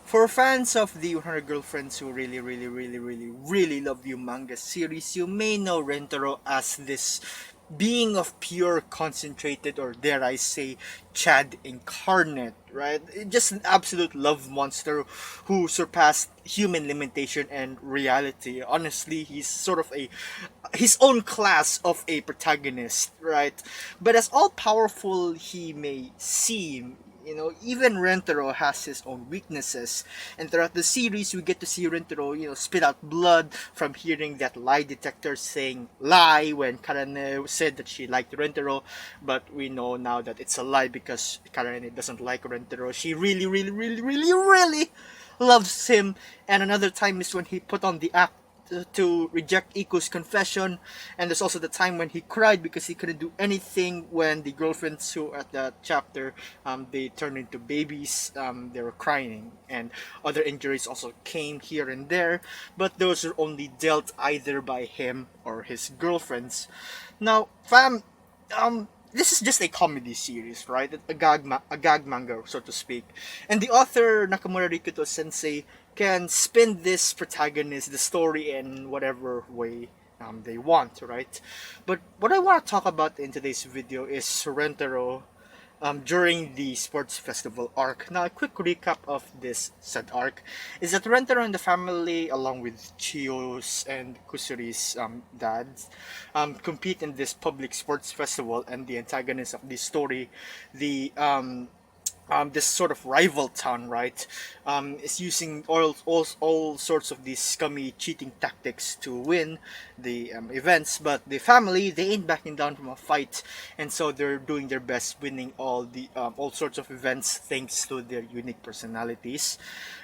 For fans of the 100 Girlfriends who really love the manga series, you may know Rentaro as this being of pure concentrated, or dare I say, Chad incarnate, right? Just an absolute love monster who surpassed human limitation and reality. Honestly, he's sort of a his own class of a protagonist, right? But as all powerful he may seem, even Rentaro has his own weaknesses. And throughout the series, we get to see Rentaro, spit out blood from hearing that lie detector saying lie when Karane said that she liked Rentaro. But we know now that it's a lie because Karane doesn't like Rentaro. She really loves him. And another time is when he put on the act to reject Iko's confession, and there's also the time when he cried because he couldn't do anything when the girlfriends who at that chapter they turned into babies. They were crying, and other injuries also came here and there, but those are only dealt either by him or his girlfriends. Now, fam, this is just a comedy series, right? A gag manga, so to speak. And the author, Nakamura Rikuto Sensei, can spin this protagonist, the story, in whatever way they want, right? But what I want to talk about in today's video is Rentaro during the sports festival arc. Now, a quick recap of this said arc is that Rentaro and the family, along with Chiyo's and Kusuri's dads, compete in this public sports festival, and the antagonist of this story, the this sort of rival town, right, is using all sorts of these scummy cheating tactics to win the events. But the family, they ain't backing down from a fight, and so they're doing their best, winning all sorts of events thanks to their unique personalities.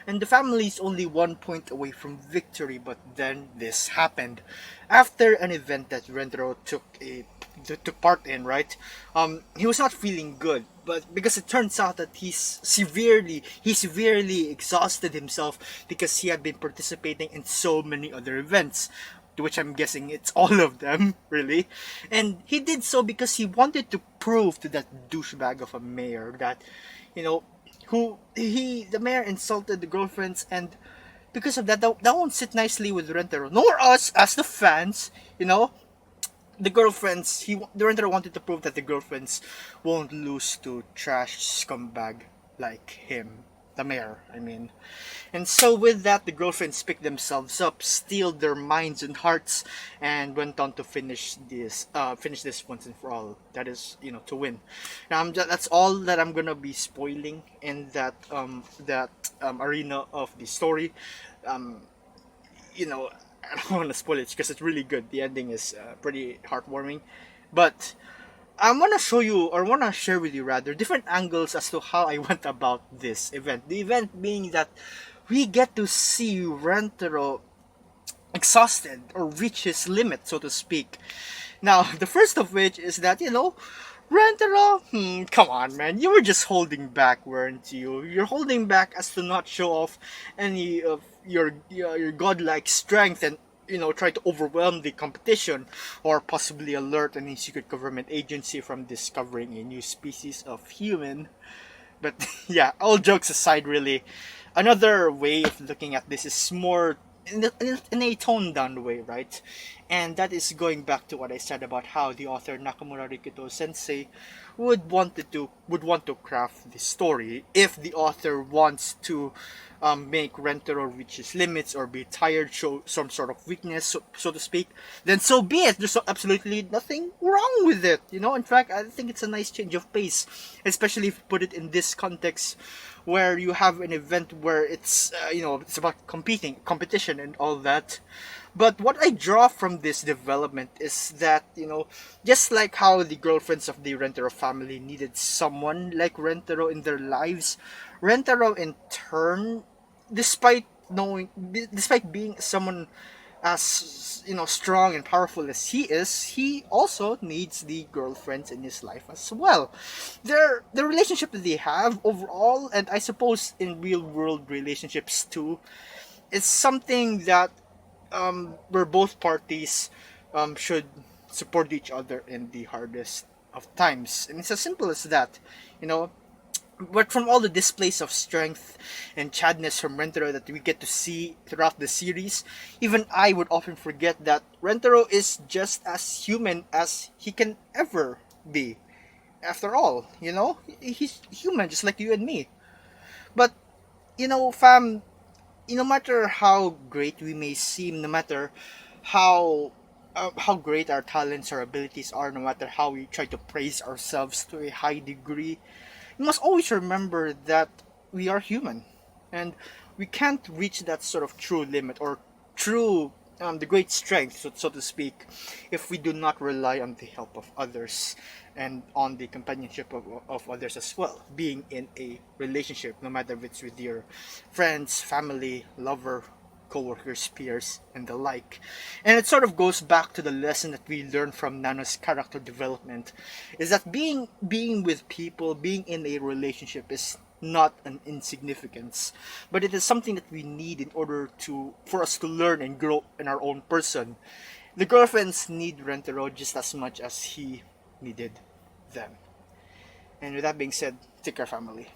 And the family is only 1 point away from victory, but then this happened. After an event that Rentaro took part in, right? He was not feeling good, but because it turns out that he severely exhausted himself because he had been participating in so many other events, to which I'm guessing it's all of them, really. And he did so because he wanted to prove to that douchebag of a mayor that, you know, the mayor insulted the girlfriends, and because of that won't sit nicely with Rentaro, nor us as the fans, you know. The renter wanted to prove that the girlfriends won't lose to trash scumbag like him, the mayor, I mean. And so with that, the girlfriends picked themselves up, steeled their minds and hearts, and went on to finish this once and for all. That is, to win. Now, that's all that I'm gonna be spoiling in that arena of the story. Um, I don't want to spoil it because it's really good. The ending is pretty heartwarming, but I want to show you, or want to share with you rather, different angles as to how I went about this event. The event being that we get to see Rentaro exhausted or reach his limit, so to speak. Now, the first of which is that, Rentaro, come on, man. You were just holding back, weren't you? You're holding back as to not show off any of your godlike strength, and try to overwhelm the competition, or possibly alert any secret government agency from discovering a new species of human. But yeah, all jokes aside, really, another way of looking at this is more in a toned down way, right? And that is going back to what I said about how the author Nakamura Rikuto Sensei would want to craft the story. If the author wants to make Rentaro reach his limits or be tired, show some sort of weakness, so to speak, then so be it. There's absolutely nothing wrong with it. In fact, I think it's a nice change of pace, especially if you put it in this context where you have an event where it's about competition and all that. But what I draw from this development is that, just like how the girlfriends of the Rentaro family needed someone like Rentaro in their lives, Rentaro in turn, despite being someone as strong and powerful as he is, he also needs the girlfriends in his life as well. The relationship that they have overall, and I suppose in real world relationships too, is something that where both parties should support each other in the hardest of times, and it's as simple as that. You know, But from all the displays of strength and chadness from Rentaro that we get to see throughout the series, even I would often forget that Rentaro is just as human as he can ever be. After all, he's human just like you and me. But, fam, no matter how great we may seem, no matter how great our talents or abilities are, no matter how we try to praise ourselves to a high degree, we must always remember that we are human, and we can't reach that sort of true limit or true the great strength, so to speak, if we do not rely on the help of others and on the companionship of others as well. Being in a relationship, no matter if it's with your friends, family, lover, co-workers, peers, and the like. And it sort of goes back to the lesson that we learned from Nano's character development, is that being with people, being in a relationship is not an insignificance, but it is something that we need in order to for us to learn and grow in our own person. The girlfriends need Rentaro just as much as he needed them. And with that being said, take care, family.